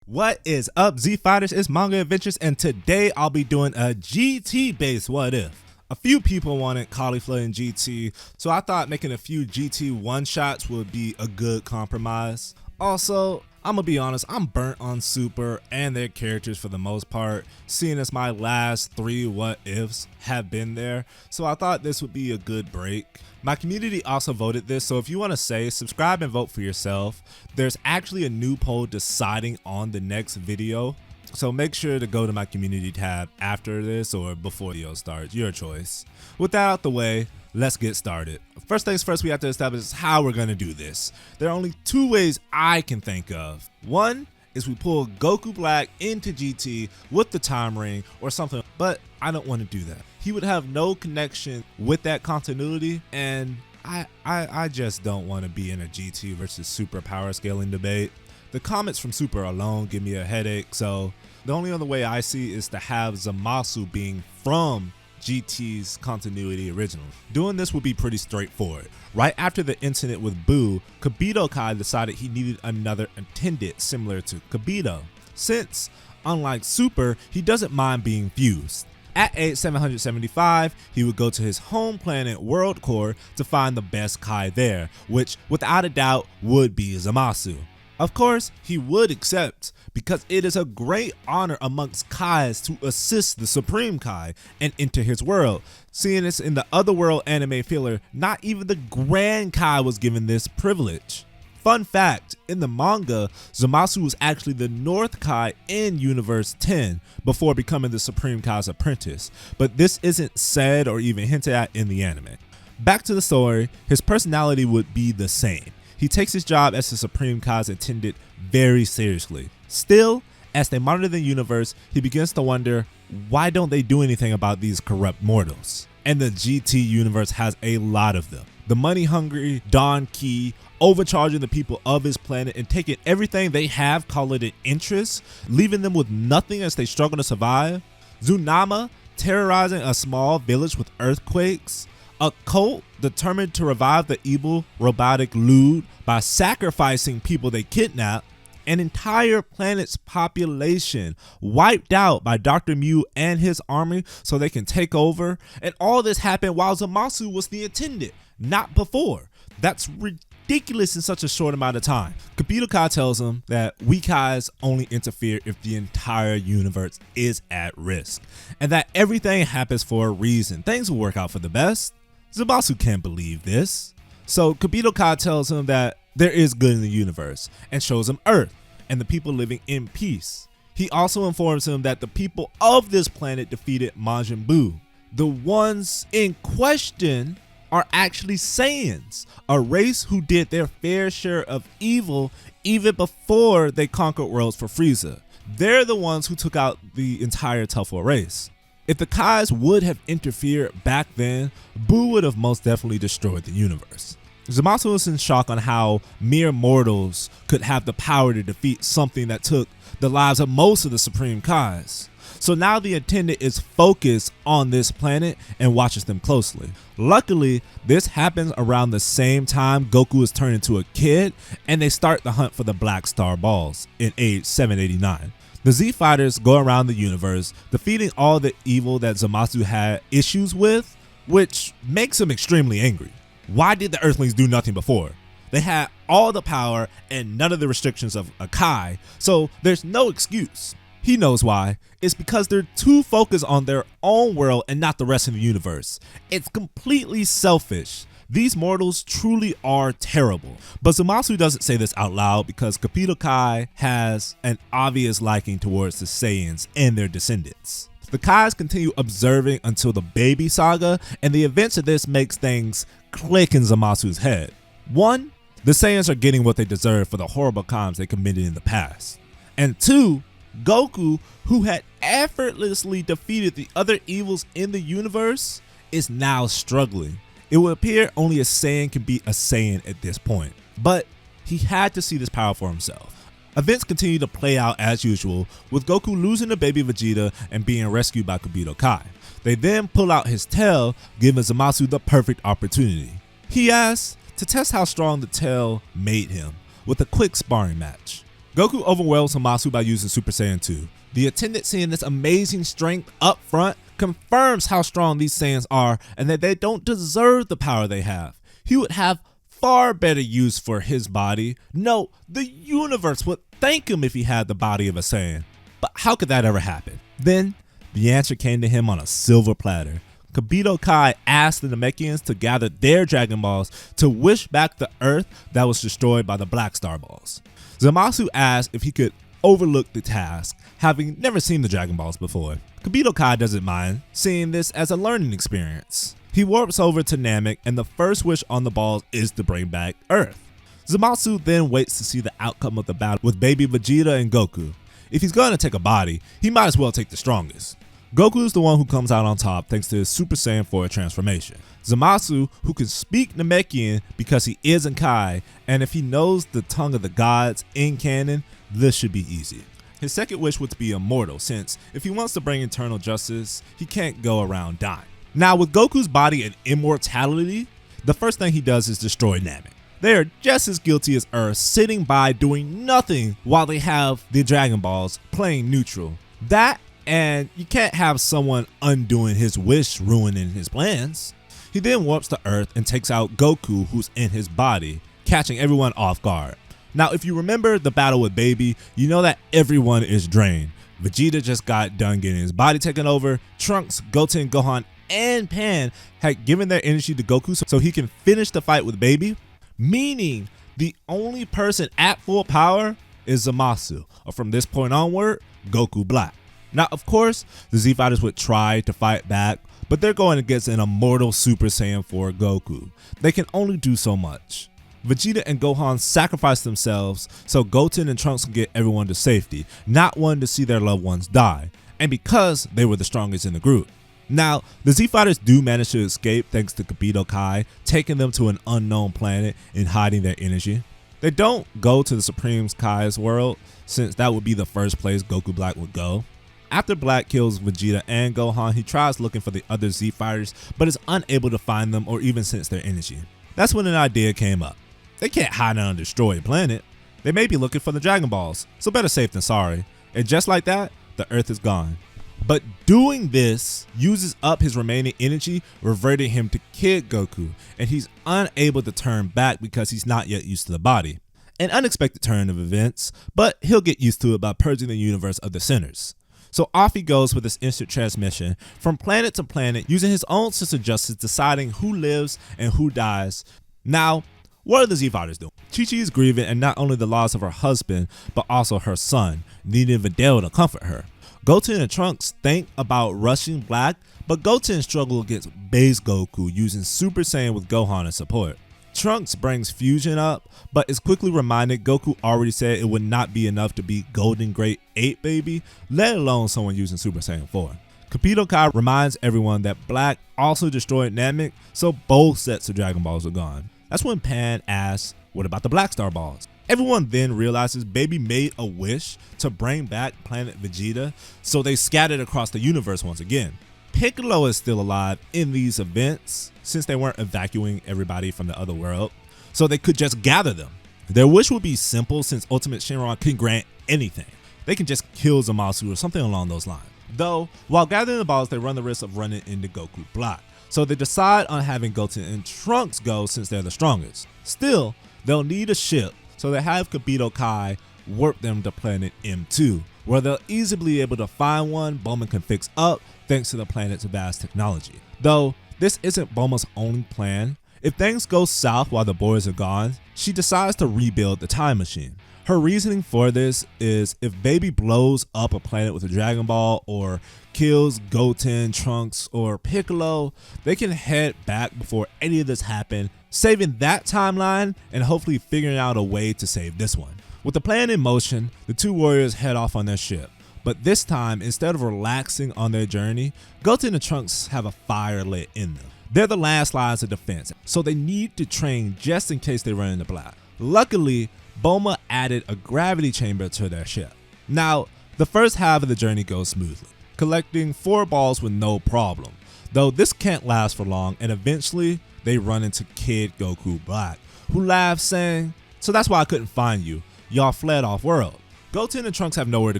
What is up, Z Fighters? It's Manga Adventures, and today I'll be doing a GT based what if. A few people wanted cauliflower in GT, so I thought making a few GT one-shots would be a good compromise. Also, I'm gonna be honest, I'm burnt on Super and their characters for the most part, seeing as my last 3 what ifs have been there, so I thought this would be a good break. My community also voted this, so if you want to say, subscribe and vote for yourself. There's actually a new poll deciding on the next video, so make sure to go to my community tab after this or before the video starts, your choice. With that out the way, let's get started. First things first, we have to establish how we're going to do this. There are only 2 ways I can think of. One is we pull Goku Black into GT with the time ring or something, but I don't want to do that. He would have no connection with that continuity, and I just don't want to be in a GT versus Super power scaling debate. The comments from Super alone give me a headache, so the only other way I see is to have Zamasu being from GT's continuity originally. Doing this would be pretty straightforward. Right after the incident with Buu, Kibito Kai decided he needed another attendant similar to Kibito, since, unlike Super, he doesn't mind being fused. At age 775, he would go to his home planet World Core to find the best Kai there, which without a doubt would be Zamasu. Of course, he would accept, because it is a great honor amongst Kais to assist the Supreme Kai and enter his world. Seeing this in the Otherworld anime filler, not even the Grand Kai was given this privilege. Fun fact, in the manga, Zamasu was actually the North Kai in Universe 10 before becoming the Supreme Kai's apprentice, but this isn't said or even hinted at in the anime. Back to the story, his personality would be the same. He takes his job as the Supreme Kai's attendant very seriously. Still, as they monitor the universe, he begins to wonder, why don't they do anything about these corrupt mortals? And the GT universe has a lot of them. The money-hungry Don Key overcharging the people of his planet and taking everything they have, call it an interest, leaving them with nothing as they struggle to survive. Tsunama terrorizing a small village with earthquakes. A cult determined to revive the evil robotic Lude by sacrificing people they kidnapped. An entire planet's population wiped out by Dr. Mew and his army so they can take over. And all this happened while Zamasu was the attendant, not before. That's ridiculous in such a short amount of time. Kibito Kai tells him that we Kais only interfere if the entire universe is at risk, and that everything happens for a reason. Things will work out for the best. Zamasu can't believe this. So Kibito Kai tells him that there is good in the universe and shows him Earth and the people living in peace. He also informs him that the people of this planet defeated Majin Buu. The ones in question are actually Saiyans, a race who did their fair share of evil even before they conquered worlds for Frieza. They're the ones who took out the entire Tufo race. If the Kais would have interfered back then, Buu would have most definitely destroyed the universe. Zamasu was in shock on how mere mortals could have the power to defeat something that took the lives of most of the Supreme Kais. So now the attendant is focused on this planet and watches them closely. Luckily, this happens around the same time Goku is turned into a kid and they start the hunt for the Black Star Balls in age 789. The Z Fighters go around the universe, defeating all the evil that Zamasu had issues with, which makes him extremely angry. Why did the Earthlings do nothing before? They had all the power and none of the restrictions of a Kai, so there's no excuse. He knows why. It's because they're too focused on their own world and not the rest of the universe. It's completely selfish. These mortals truly are terrible. But Zamasu doesn't say this out loud because Kibito Kai has an obvious liking towards the Saiyans and their descendants. The Kais continue observing until the Baby Saga, and the events of this makes things click in Zamasu's head. 1, the Saiyans are getting what they deserve for the horrible crimes they committed in the past. And 2, Goku, who had effortlessly defeated the other evils in the universe, is now struggling. It would appear only a Saiyan can beat a Saiyan at this point, but he had to see this power for himself. Events continue to play out as usual, with Goku losing to baby Vegeta and being rescued by Kibito Kai. They then pull out his tail, giving Zamasu the perfect opportunity. He asks to test how strong the tail made him with a quick sparring match. Goku overwhelms Zamasu by using Super Saiyan 2. The attendant seeing this amazing strength up front confirms how strong these Saiyans are and that they don't deserve the power they have. He would have far better use for his body. No, the universe would thank him if he had the body of a Saiyan. But how could that ever happen? Then, the answer came to him on a silver platter. Kibito Kai asked the Namekians to gather their Dragon Balls to wish back the Earth that was destroyed by the Black Star Balls. Zamasu asked if he could overlook the task, having never seen the Dragon Balls before. Kibito Kai doesn't mind, seeing this as a learning experience. He warps over to Namek, and the first wish on the balls is to bring back Earth. Zamasu then waits to see the outcome of the battle with baby Vegeta and Goku. If he's going to take a body, he might as well take the strongest. Goku is the one who comes out on top thanks to his Super Saiyan 4 transformation. Zamasu, who can speak Namekian because he is in Kai, and if he knows the tongue of the gods in canon, this should be easy. His second wish was to be immortal, since if he wants to bring eternal justice, he can't go around dying. Now with Goku's body and immortality, the first thing he does is destroy Namek. They are just as guilty as Earth, sitting by doing nothing while they have the Dragon Balls playing neutral. That, and you can't have someone undoing his wish ruining his plans. He then warps to Earth and takes out Goku, who's in his body, catching everyone off guard. Now if you remember the battle with Baby, you know that everyone is drained. Vegeta just got done getting his body taken over. Trunks, Goten, Gohan, and Pan had given their energy to Goku so he can finish the fight with Baby, meaning the only person at full power is Zamasu, or from this point onward, Goku Black. Now of course, the Z Fighters would try to fight back, but they're going against an immortal Super Saiyan 4 Goku. They can only do so much. Vegeta and Gohan sacrifice themselves so Goten and Trunks can get everyone to safety, not wanting to see their loved ones die, and because they were the strongest in the group. Now, the Z Fighters do manage to escape thanks to Kibito Kai, taking them to an unknown planet and hiding their energy. They don't go to the Supreme Kai's world, since that would be the first place Goku Black would go. After Black kills Vegeta and Gohan, he tries looking for the other Z Fighters, but is unable to find them or even sense their energy. That's when an idea came up. They can't hide on a destroyed planet. They may be looking for the Dragon Balls, so better safe than sorry. And just like that, the Earth is gone. But doing this uses up his remaining energy, reverting him to Kid Goku, and he's unable to turn back because he's not yet used to the body. An unexpected turn of events, but he'll get used to it by purging the universe of the sinners. So off he goes with this instant transmission from planet to planet, using his own sense of justice, deciding who lives and who dies. Now, what are the Z Fighters doing? Chi-Chi is grieving, and not only the loss of her husband, but also her son, needing Videl to comfort her. Goten and Trunks think about rushing Black, but Goten struggles against base Goku using Super Saiyan with Gohan in support. Trunks brings Fusion up, but is quickly reminded Goku already said it would not be enough to beat Golden Great 8 baby, let alone someone using Super Saiyan 4. Kibito Kai reminds everyone that Black also destroyed Namek, so both sets of Dragon Balls are gone. That's when Pan asks, what about the Black Star Balls? Everyone then realizes Baby made a wish to bring back planet Vegeta, so they scattered across the universe once again. Piccolo is still alive in these events since they weren't evacuating everybody from the other world, so they could just gather them. Their wish would be simple since Ultimate Shenron can grant anything. They can just kill Zamasu or something along those lines. Though, while gathering the balls, they run the risk of running into Goku Black, so they decide on having Goten and Trunks go since they're the strongest. Still, they'll need a ship, so they have Kibito Kai warp them to planet M2, where they'll easily be able to find one Bulma can fix up thanks to the planet's vast technology. Though, this isn't Bulma's only plan. If things go south while the boys are gone, she decides to rebuild the time machine. Her reasoning for this is if Baby blows up a planet with a Dragon Ball or kills Goten, Trunks, or Piccolo, they can head back before any of this happened, saving that timeline and hopefully figuring out a way to save this one. With the plan in motion, the two warriors head off on their ship. But this time, instead of relaxing on their journey, Goten and Trunks have a fire lit in them. They're the last lines of defense, so they need to train just in case they run into Black. Luckily, Bulma added a gravity chamber to their ship. Now, the first half of the journey goes smoothly, collecting 4 balls with no problem. Though this can't last for long, and eventually they run into Kid Goku Black, who laughs saying, "So that's why I couldn't find you. Y'all fled off world." Goten and Trunks have nowhere to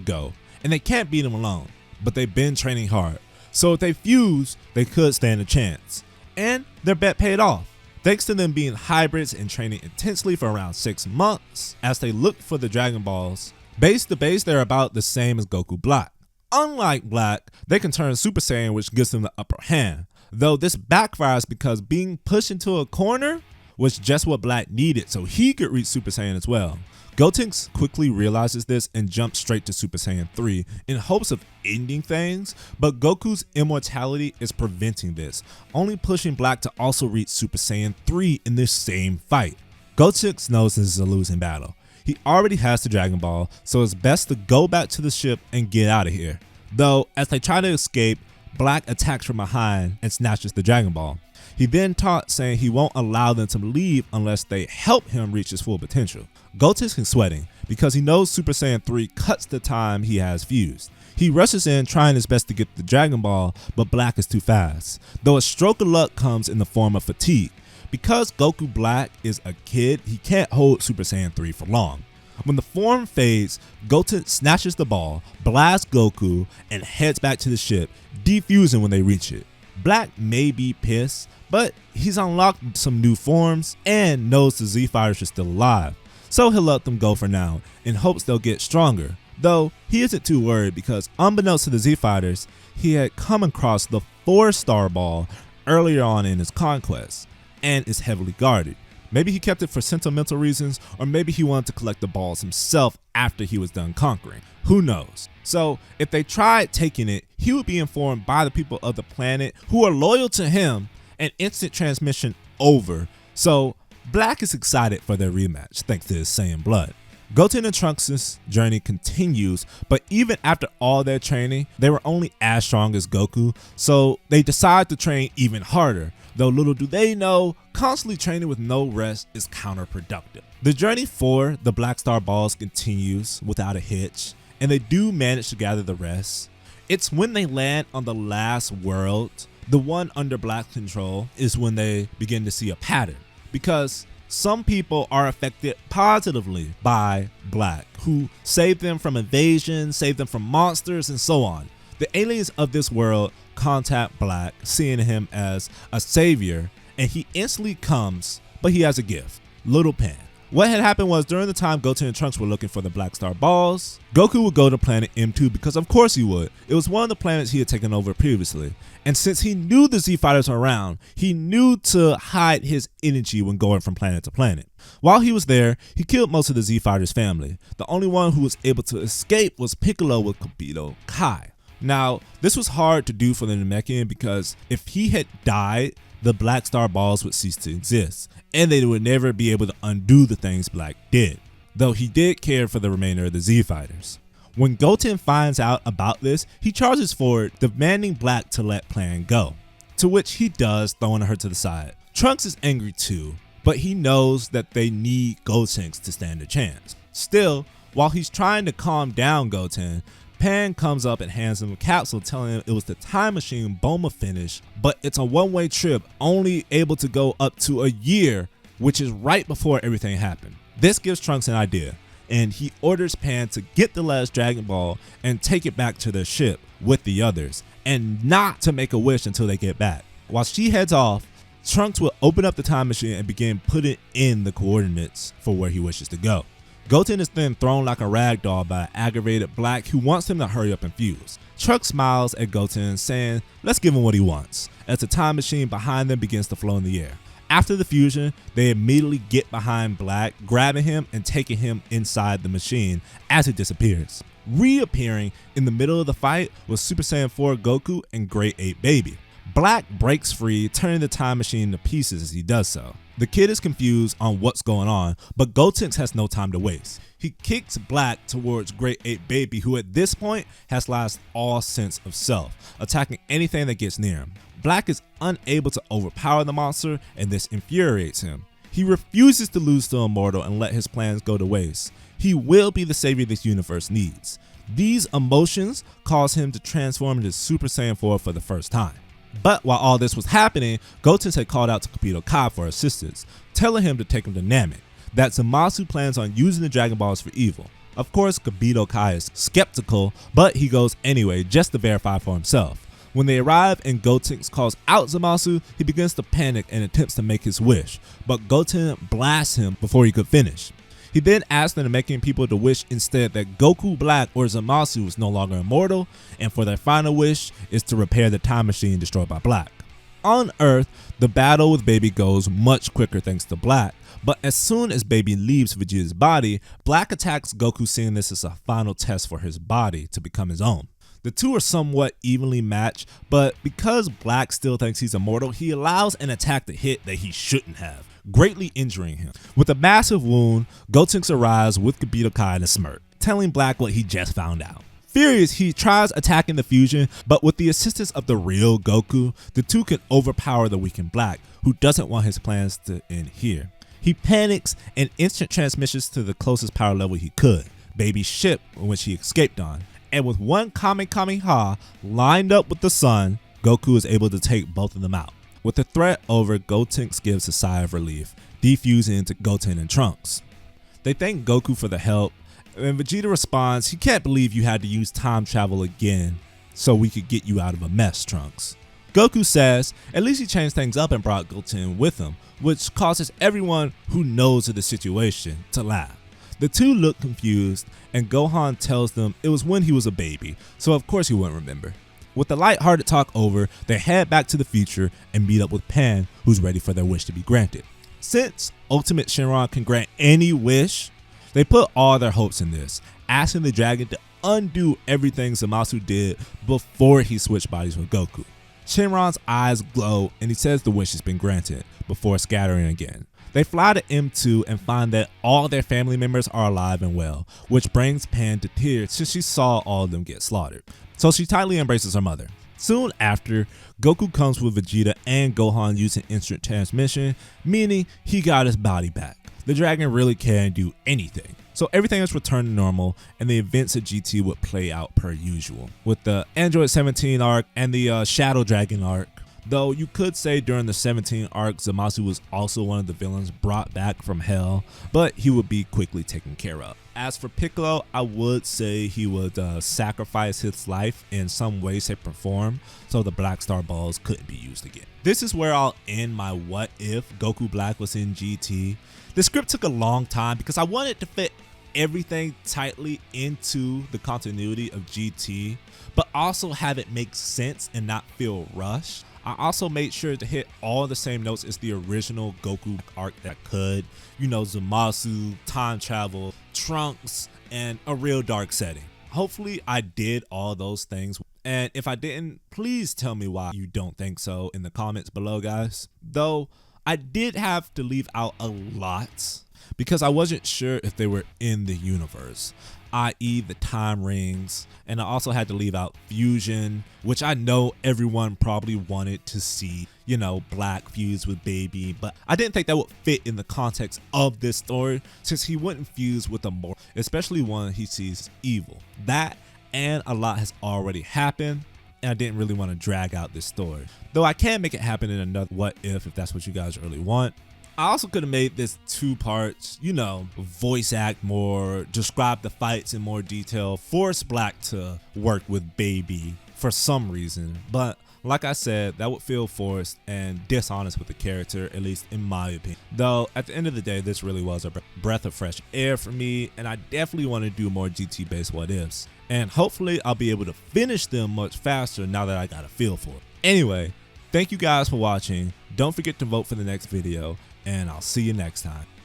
go, and they can't beat him alone, but they've been training hard. So if they fuse, they could stand a chance. And their bet paid off, thanks to them being hybrids and training intensely for around 6 months as they look for the Dragon Balls. Base to base, they're about the same as Goku Black. Unlike Black, they can turn Super Saiyan, which gives them the upper hand. Though this backfires because being pushed into a corner was just what Black needed so he could reach Super Saiyan as well. Goten quickly realizes this and jumps straight to Super Saiyan 3 in hopes of ending things, but Goku's immortality is preventing this, only pushing Black to also reach Super Saiyan 3 in this same fight. Goten knows this is a losing battle. He already has the Dragon Ball, so it's best to go back to the ship and get out of here. Though, as they try to escape, Black attacks from behind and snatches the Dragon Ball. He then taunts, saying he won't allow them to leave unless they help him reach his full potential. Goten is sweating because he knows Super Saiyan 3 cuts the time he has fused. He rushes in trying his best to get the Dragon Ball, but Black is too fast, though a stroke of luck comes in the form of fatigue. Because Goku Black is a kid, he can't hold Super Saiyan 3 for long. When the form fades, Goten snatches the ball, blasts Goku, and heads back to the ship, defusing when they reach it. Black may be pissed, but he's unlocked some new forms and knows the Z Fighters are still alive, so he'll let them go for now in hopes they'll get stronger. Though he isn't too worried because unbeknownst to the Z Fighters, he had come across the 4-star ball earlier on in his conquest and is heavily guarded. Maybe he kept it for sentimental reasons, or maybe he wanted to collect the balls himself after he was done conquering. Who knows? So if they tried taking it, he would be informed by the people of the planet who are loyal to him and instant transmission over. So Black is excited for their rematch thanks to his Saiyan blood. Goten and Trunks' journey continues, but even after all their training, they were only as strong as Goku, so they decide to train even harder. Though little do they know, constantly training with no rest is counterproductive. The journey for the Black Star Balls continues without a hitch, and they do manage to gather the rest. It's when they land on the last world, the one under Black control, is when they begin to see a pattern. Because some people are affected positively by Black, who saved them from invasion, saved them from monsters, and so on. The aliens of this world contact Black, seeing him as a savior, and he instantly comes, but he has a gift, Little Pan. What had happened was during the time Goten and Trunks were looking for the Black Star Balls, Goku would go to planet M2 because of course he would. It was one of the planets he had taken over previously. And since he knew the Z Fighters were around, he knew to hide his energy when going from planet to planet. While he was there, he killed most of the Z Fighters family. The only one who was able to escape was Piccolo with Capito Kai. Now, this was hard to do for the Namekian because if he had died, the Black Star Balls would cease to exist, and they would never be able to undo the things Black did, though he did care for the remainder of the Z Fighters. When Goten finds out about this, he charges forward, demanding Black to let Plan go, to which he does, throwing her to the side. Trunks is angry too, but he knows that they need Gotenks to stand a chance. Still, while he's trying to calm down Goten, Pan comes up and hands him a capsule telling him it was the time machine Bulma finished, but it's a one-way trip, only able to go up to a year, which is right before everything happened. This gives Trunks an idea, and he orders Pan to get the last Dragon Ball and take it back to their ship with the others, and not to make a wish until they get back. While she heads off, Trunks will open up the time machine and begin putting in the coordinates for where he wishes to go. Goten is then thrown like a rag doll by an aggravated Black who wants him to hurry up and fuse. Trunks smiles at Goten, saying, "Let's give him what he wants," as the time machine behind them begins to flow in the air. After the fusion, they immediately get behind Black, grabbing him and taking him inside the machine as it disappears. Reappearing in the middle of the fight was Super Saiyan 4 Goku and Great Ape Baby. Black breaks free, turning the time machine to pieces as he does so. The kid is confused on what's going on, but Gotenks has no time to waste. He kicks Black towards Great Ape Baby, who at this point has lost all sense of self, attacking anything that gets near him. Black is unable to overpower the monster, and this infuriates him. He refuses to lose to Immortal and let his plans go to waste. He will be the savior this universe needs. These emotions cause him to transform into Super Saiyan 4 for the first time. But while all this was happening, Goten had called out to Capito Kai for assistance, telling him to take him to Namek, that Zamasu plans on using the Dragon Balls for evil. Of course, Kibito Kai is skeptical, but he goes anyway just to verify for himself. When they arrive and Goten calls out Zamasu, he begins to panic and attempts to make his wish, but Goten blasts him before he could finish. He then asks them to making people to wish instead that Goku Black or Zamasu is no longer immortal, and for their final wish is to repair the time machine destroyed by Black. On Earth, the battle with Baby goes much quicker thanks to Black, but as soon as Baby leaves Vegeta's body, Black attacks Goku, seeing this as a final test for his body to become his own. The two are somewhat evenly matched, but because Black still thinks he's immortal, he allows an attack to hit that he shouldn't have, greatly injuring him. With a massive wound, Goten arrives with Kibito Kai and a smirk, telling Black what he just found out. Furious, he tries attacking the fusion, but with the assistance of the real Goku, the two can overpower the weakened Black, who doesn't want his plans to end here. He panics and instant transmissions to the closest power level he could, Baby's ship, which he escaped on. And with one Kamehameha lined up with the sun, Goku is able to take both of them out. With the threat over, Goten gives a sigh of relief, defusing into Goten and Trunks. They thank Goku for the help, and Vegeta responds, "He can't believe you had to use time travel again so we could get you out of a mess, Trunks." Goku says at least he changed things up and brought Goten with him, which causes everyone who knows of the situation to laugh. The two look confused, and Gohan tells them it was when he was a baby, so of course he wouldn't remember. With the light-hearted talk over, they head back to the future and meet up with Pan, who's ready for their wish to be granted. Since Ultimate Shenron can grant any wish, they put all their hopes in this, asking the dragon to undo everything Zamasu did before he switched bodies with Goku. Shenron's eyes glow and he says the wish has been granted, before scattering again. They fly to M2 and find that all their family members are alive and well, which brings Pan to tears since she saw all of them get slaughtered. So she tightly embraces her mother. Soon after, Goku comes with Vegeta and Gohan using instant transmission, meaning he got his body back. The dragon really can't do anything. So everything is returned to normal and the events of GT would play out per usual, with the Android 17 arc and the Shadow Dragon arc. Though you could say during the 17 arc, Zamasu was also one of the villains brought back from hell, but he would be quickly taken care of. As for Piccolo, I would say he would sacrifice his life in some way, shape, or form, so the Black Star Balls couldn't be used again. This is where I'll end my what if Goku Black was in GT. The script took a long time because I wanted to fit everything tightly into the continuity of GT, but also have it make sense and not feel rushed. I also made sure to hit all the same notes as the original Goku arc that could. You know, Zamasu, time travel, Trunks, and a real dark setting. Hopefully I did all those things. And if I didn't, please tell me why you don't think so in the comments below, guys. Though I did have to leave out a lot because I wasn't sure if they were in the universe, i.e. the time rings, and I also had to leave out fusion, which I know everyone probably wanted to see, you know, Black fuse with Baby, but I didn't think that would fit in the context of this story since he wouldn't fuse with a mortal, especially one he sees evil. That and a lot has already happened, and I didn't really want to drag out this story. Though I can make it happen in another what if that's what you guys really want. I also could have made this 2 parts, you know, voice act more, describe the fights in more detail, force Black to work with Baby for some reason. But like I said, that would feel forced and dishonest with the character, at least in my opinion. Though at the end of the day, this really was a breath of fresh air for me, and I definitely want to do more GT based what ifs. And hopefully I'll be able to finish them much faster now that I got a feel for it. Anyway, thank you guys for watching. Don't forget to vote for the next video, and I'll see you next time.